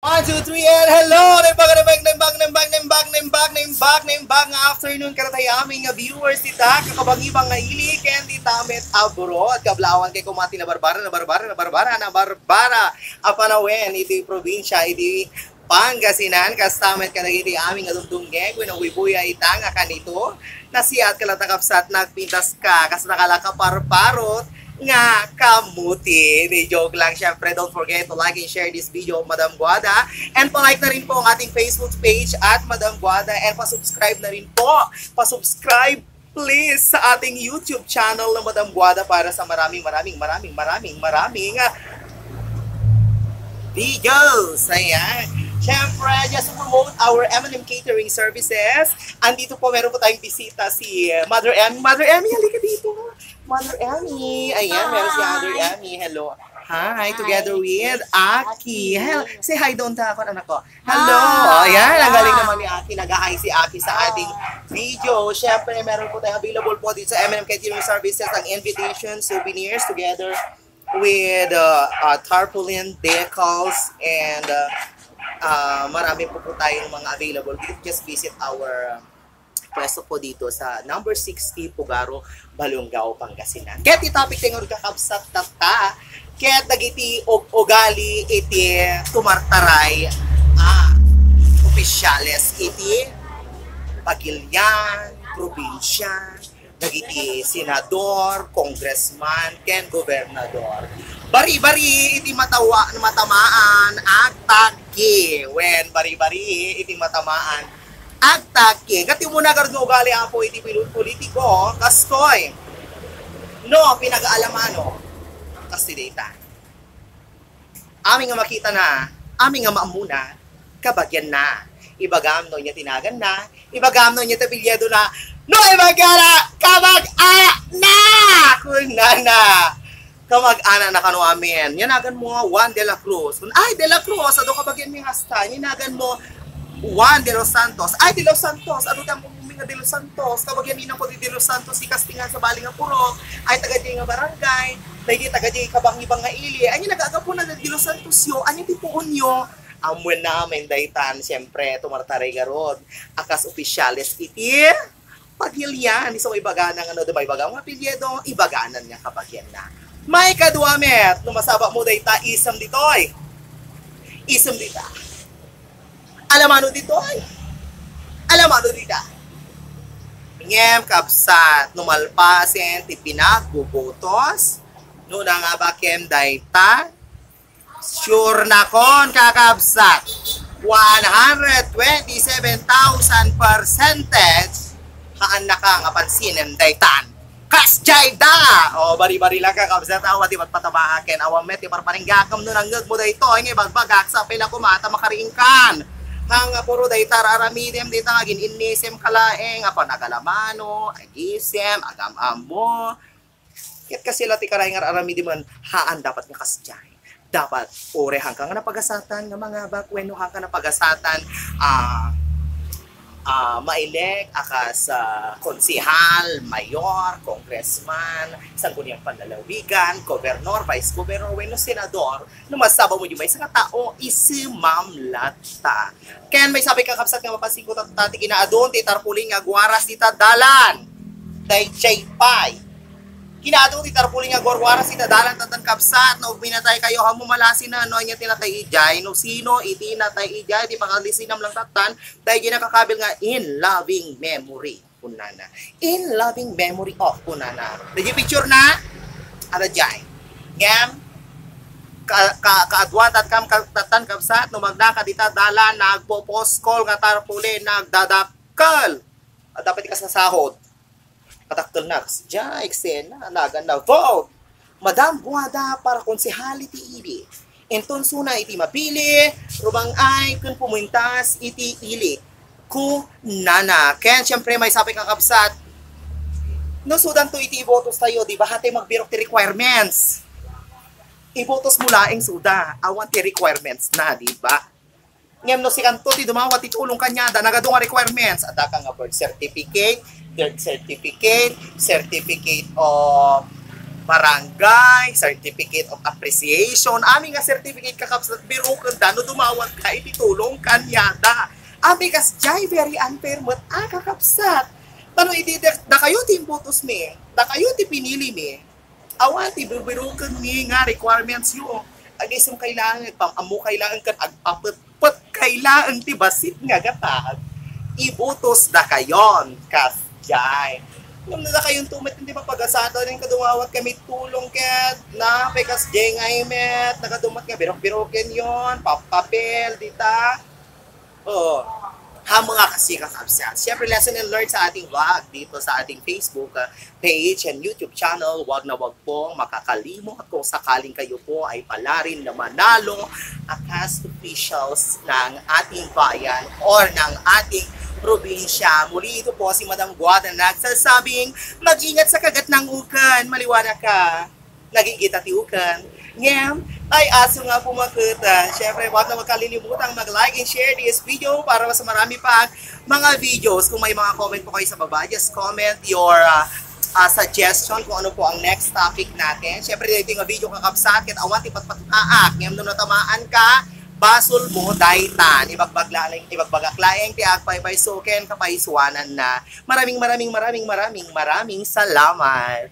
One, two, three, and hello! Naimbag nga afternoon karatay aming nga viewers dita, kakabangibang nga ili, kendi tamet abro, at kablawan kay kumati na barbara. Apanawen, iti probinsya, iti Pangasinan, kastamet ka nagiti aming nga dumdunggeg, winawibuya itang nga kanito, nasiyat kalatakapsat nagpintas ka, kas nakalaka parparot, nga kamuti. Di joke lang. Syempre, don't forget to like and share this video, Madam Guada. And palike na rin po ang ating Facebook page at Madam Guada. And pasubscribe na rin po. Pasubscribe please sa ating YouTube channel ng Madam Guada para sa maraming videos. Ayan. Siyempre, just to promote our M&M Catering Services. Andito po, meron po tayong bisita si Mother Emmy. Mother Emmy, halika dito. Mother Emmy. Ayan, meron si Mother Emmy. Hello. Hi, together with Aki. Hello. Say hi doon ta ako, anak ko. Hello. Ayan, ang galing naman ni Aki. Nag-hi si Aki sa ating video. Siyempre, meron po tayong available po dito sa M&M Catering Services ang invitation, souvenirs together with tarpaulin, decals, and marami po tayong mga available. Just visit our pwesto po dito sa number 60 Pugaro, Balungao, Pangasinan. Ket topic tingon kakabsat tata, ket dagiti ugali iti tumartaray opisyales iti Pagilian, probinsya, dagiti senador, congressman, ken gobernador. Bari-bari iti matamaan agtagi. When bari-bari iti matamaan agtagi. Kati muna karod nga ugali apo iti politiko, kastoy. No, pinag-aalamano. Kasi data. Aming nga makita na, aming nga maamuna, kabagyan na. Ibagam no niya tinagan na, ibagam no niya tabilyado na, no ibagara, kabag-a-na! Kunana! Kamag-ana na kano amin. Yanagan mo Juan de la Cruz. Ay, de la Cruz, ado kabagyan mi hasta. Yanagan mo Juan de los Santos. Ay, de los Santos. Ado tamo nga de los Santos. Kabagyan ninang ko de los Santos. Si Kastingan sa Baling nga Purok. Ay, taga-di nga barangay. Taga-di kabang-ibang nga ili. Ay, nag-agapo na de los Santos yo. Ano tipuon yo? Amwen namin daytan. Siyempre, tumartaray garod. Akas opisyales iti Pagilian. So, ibaganan nga no. Diba, ibagang mga pilyedo. Ibaganan nga kabagyan na. May kaduamet, numasaba mo dayta isam ditoy. Isam dita. Alamano ditoy. Alamano dita. Ngem kapsat, numalpasen, tipinagbubutos. Nuna nga ba kem dayta. Sure na kon kakabsat. 127,000 percentage. Haan na ka nga pansinin daytan. Kasjayda! O, bari-bari lang ka, kabsat awa, di ba't patabaakin, awa met, di parparinggakam nun ang ngag mo dayto, ngay bagbagak sa pila kumata makariingkan. Hanga puro day tararamidem, di tangagin, inisem kalaeng, apa nagalamano, agisem, agam-ambo. Kit kasi lati karayang aramidem, haan dapat nga kasjay. Dapat, orehang ka nga napagasatan, nga mga bakweno hang ka napagasatan, maelek akas konsihal, mayor, congressman, isang kunyang panlalawigan, gobernador, vice governor, bueno, senador, numasaba mo yung may isang tao, isimamlata. Ken may sabi kakapsat nga mapasingko tati kinaadon, ti tarpuling nga guwaras ti tadalan, day chay pay. Kinaadong ti tarpuling nga guwaras ti tadalan tatan kapsat, na minatay kayo hamumalasin na, no, niya tinatay ijay, no, sino iti natay ijay, di pakalisinam lang tatan, dahil ginakakabil nga in loving memory, kunana. In loving memory of kunana. Dahil picture na, ada jay. Ngam, kaadwat at kam tatan kapsat, no, magdaka di tadalan, nagpo-post call nga tarpuling, nagdadakal. At dapat ikas na sahod. Kataktal na, dya, eksena, nagan na vote. Madam Guada para konsehali ti ili. Enton suna iti mapili, rubang ay kun pumuntas iti ili. Kunana. Ken, siyempre may sabi kakabsat, no sudan to iti ibotos tayo, di ba? Hatay magbirok ti requirements. Ibotos mula ang suda, awan ti requirements na, di ba? Ngem no si kanto ti dumawa ti tulong kanya, da nagadong requirements. Ada ka nga birth certificate, certificate of barangay, certificate of appreciation. Ami nga certificate kakapsat biro kanda no dumawat ka ititulong kanyada. Ami kas jay very unfair mat kakapsat. Tano idi da kayo timbutos mi, da kayo ti pinili mi. Awan ti biro mi nga requirements yo. Agisum kailangan pang-amo kailangan kan agpapet kailangan ti basit nga gatag. Ibutos da kayon kas jay. Nung na kayong tumit, hindi pa pag-asado rin kadumawat kami tulong ket na pekas jengay met, nakadumat nga birok-biroken yon, papel, dita. Oh, ha mga kakapsat. Siyempre, lesson and learn sa ating vlog dito sa ating Facebook page and YouTube channel. Wag na wag pong makakalimot kung sakaling kayo po ay pala rin na manalo as officials ng ating bayan or ng ating probinsya. Muli ito po si Madam Guada na nagsasabing mag-ingat sa kagat ng ukan. Maliwanag ka. Nagigita ti ukan. Ngayon, ay aso nga po makita. Siyempre, huwag na magkalilimutang mag-like and share this video para mas marami pa mga videos. Kung may mga comment po kayo sa baba, just comment your suggestion kung ano po ang next topic natin. Siyempre, dito yung video kakapsat at awan tipatpataak. Ngayon, nung natamaan ka, basol mo daytan ibagbagaklayang ti agpay soken kapay suwanan na maraming salamat.